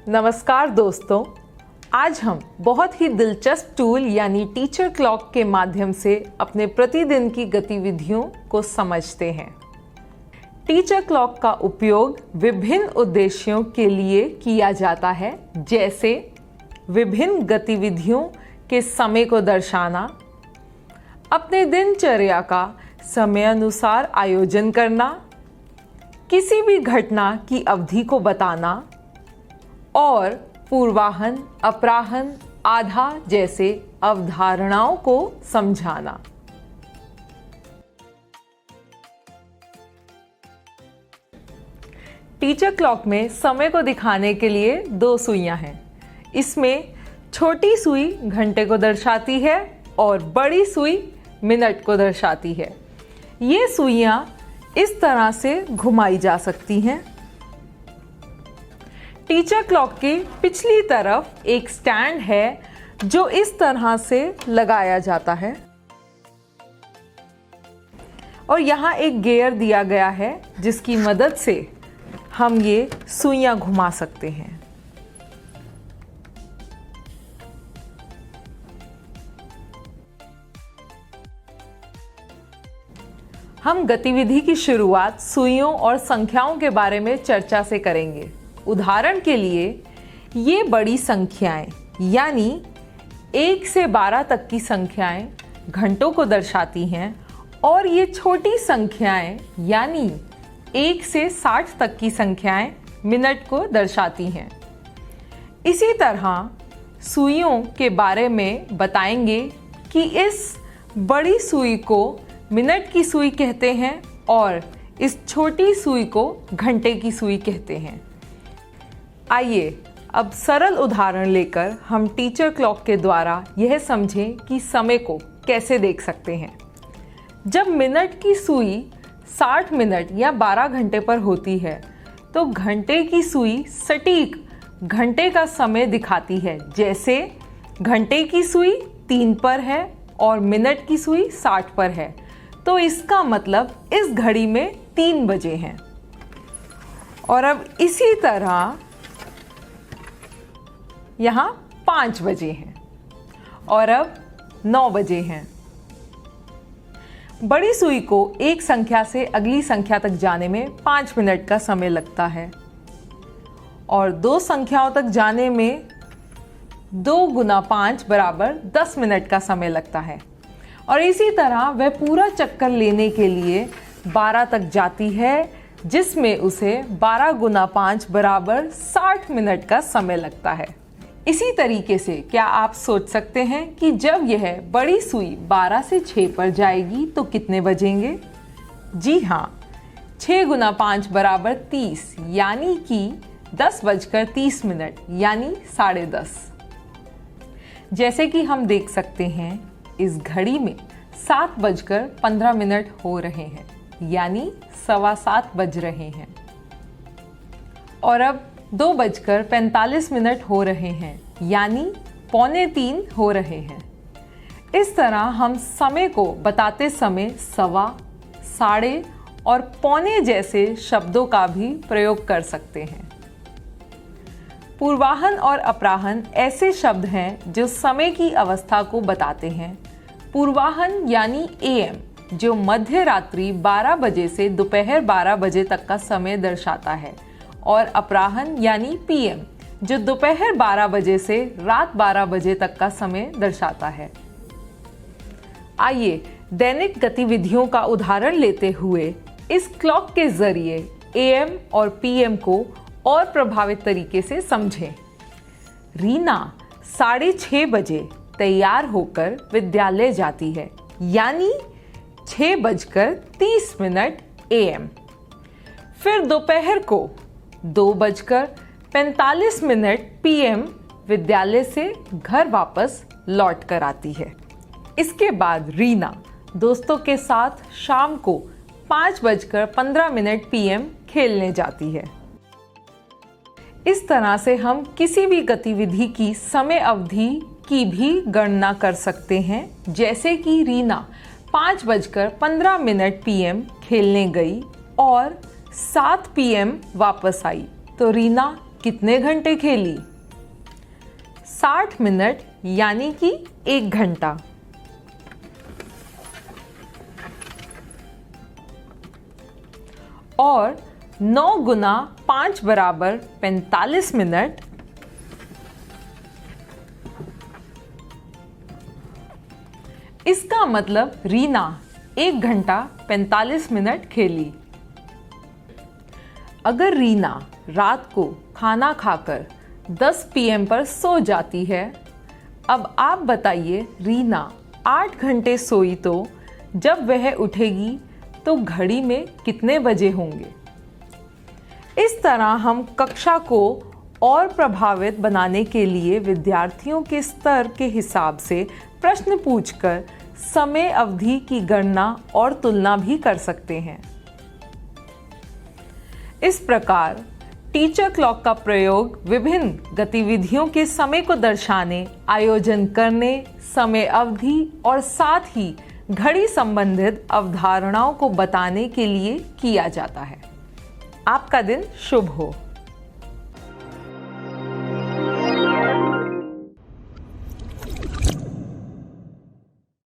नमस्कार दोस्तों, आज हम बहुत ही दिलचस्प टूल यानी टीचर क्लॉक के माध्यम से अपने प्रतिदिन की गतिविधियों को समझते हैं। टीचर क्लॉक का उपयोग विभिन्न उद्देश्यों के लिए किया जाता है, जैसे विभिन्न गतिविधियों के समय को दर्शाना, अपने दिनचर्या का समयानुसार आयोजन करना, किसी भी घटना की अवधि को बताना और पूर्वाहन, अपराहन, आधा जैसे अवधारणाओं को समझाना। टीचर क्लॉक में समय को दिखाने के लिए 2 सुइयां हैं। इसमें छोटी सुई घंटे को दर्शाती है और बड़ी सुई मिनट को दर्शाती है। ये सुइयां इस तरह से घुमाई जा सकती हैं। टीचर क्लॉक की पिछली तरफ एक स्टैंड है जो इस तरह से लगाया जाता है और यहाँ एक गियर दिया गया है जिसकी मदद से हम ये सुइयां घुमा सकते हैं। हम गतिविधि की शुरुआत सुइयों और संख्याओं के बारे में चर्चा से करेंगे। उदाहरण के लिए ये बड़ी संख्याएं यानी 1 से 12 तक की संख्याएं घंटों को दर्शाती हैं और ये छोटी संख्याएं यानी 1 से 60 तक की संख्याएं मिनट को दर्शाती हैं। इसी तरह सुइयों के बारे में बताएंगे कि इस बड़ी सुई को मिनट की सुई कहते हैं और इस छोटी सुई को घंटे की सुई कहते हैं। आइए अब सरल उदाहरण लेकर हम टीचर क्लॉक के द्वारा यह समझें कि समय को कैसे देख सकते हैं। जब मिनट की सुई 60 मिनट या 12 घंटे पर होती है तो घंटे की सुई सटीक घंटे का समय दिखाती है, जैसे घंटे की सुई 3 पर है और मिनट की सुई 60 पर है, तो इसका मतलब इस घड़ी में 3 बजे हैं। और अब इसी तरह यहाँ 5 बजे हैं और अब 9 बजे हैं। बड़ी सुई को एक संख्या से अगली संख्या तक जाने में 5 मिनट का समय लगता है और 2 संख्याओं तक जाने में 2 गुना 5 बराबर 10 मिनट का समय लगता है। और इसी तरह वह पूरा चक्कर लेने के लिए 12 तक जाती है, जिसमें उसे 12 गुना 5 बराबर 60 मिनट का समय लगता है। इसी तरीके से क्या आप सोच सकते हैं कि जब यह बड़ी सुई 12 से 6 पर जाएगी तो कितने बजेंगे? जी हाँ, 6 गुना 5 बराबर 30 यानी कि 10:30 यानी 10:30। जैसे कि हम देख सकते हैं इस घड़ी में 7:15 हो रहे हैं यानी 7:15 बज रहे हैं और अब 2:45 हो रहे हैं यानी 2:45 हो रहे हैं। इस तरह हम समय को बताते समय सवा, साढ़े और पौने जैसे शब्दों का भी प्रयोग कर सकते हैं। पूर्वाहन और अपराहन ऐसे शब्द हैं जो समय की अवस्था को बताते हैं। पूर्वाहन यानी AM जो मध्य रात्रि 12 बजे से दोपहर 12 बजे तक का समय दर्शाता है और अपराहन यानी PM जो दोपहर 12 बजे से रात 12 बजे तक का समय दर्शाता है। आइए दैनिक गतिविधियों का उदाहरण लेते हुए इस क्लॉक के जरिए AM और PM को और प्रभावित तरीके से समझें। रीना 6:30 बजे तैयार होकर विद्यालय जाती है यानी 6:30 AM। फिर दोपहर को 2:45 PM विद्यालय से घर वापस लौट कर आती है। इसके बाद रीना दोस्तों के साथ शाम को 5:15 PM खेलने जाती है। इस तरह से हम किसी भी गतिविधि की समय अवधि की भी गणना कर सकते हैं, जैसे कि रीना 5:15 PM खेलने गई और 7 PM वापस आई, तो रीना कितने घंटे खेली? 60 मिनट यानी कि 1 घंटा। और 9 गुना 5 बराबर 45 मिनट। इसका मतलब रीना 1 घंटा 45 मिनट खेली। अगर रीना रात को खाना खाकर 10 PM पर सो जाती है, अब आप बताइए रीना 8 घंटे सोई तो जब वह उठेगी तो घड़ी में कितने बजे होंगे? इस तरह हम कक्षा को और प्रभावित बनाने के लिए विद्यार्थियों के स्तर के हिसाब से प्रश्न पूछकर समय अवधि की गणना और तुलना भी कर सकते हैं। इस प्रकार टीचर क्लॉक का प्रयोग विभिन्न गतिविधियों के समय को दर्शाने, आयोजन करने, समय अवधि और साथ ही घड़ी संबंधित अवधारणाओं को बताने के लिए किया जाता है। आपका दिन शुभ हो।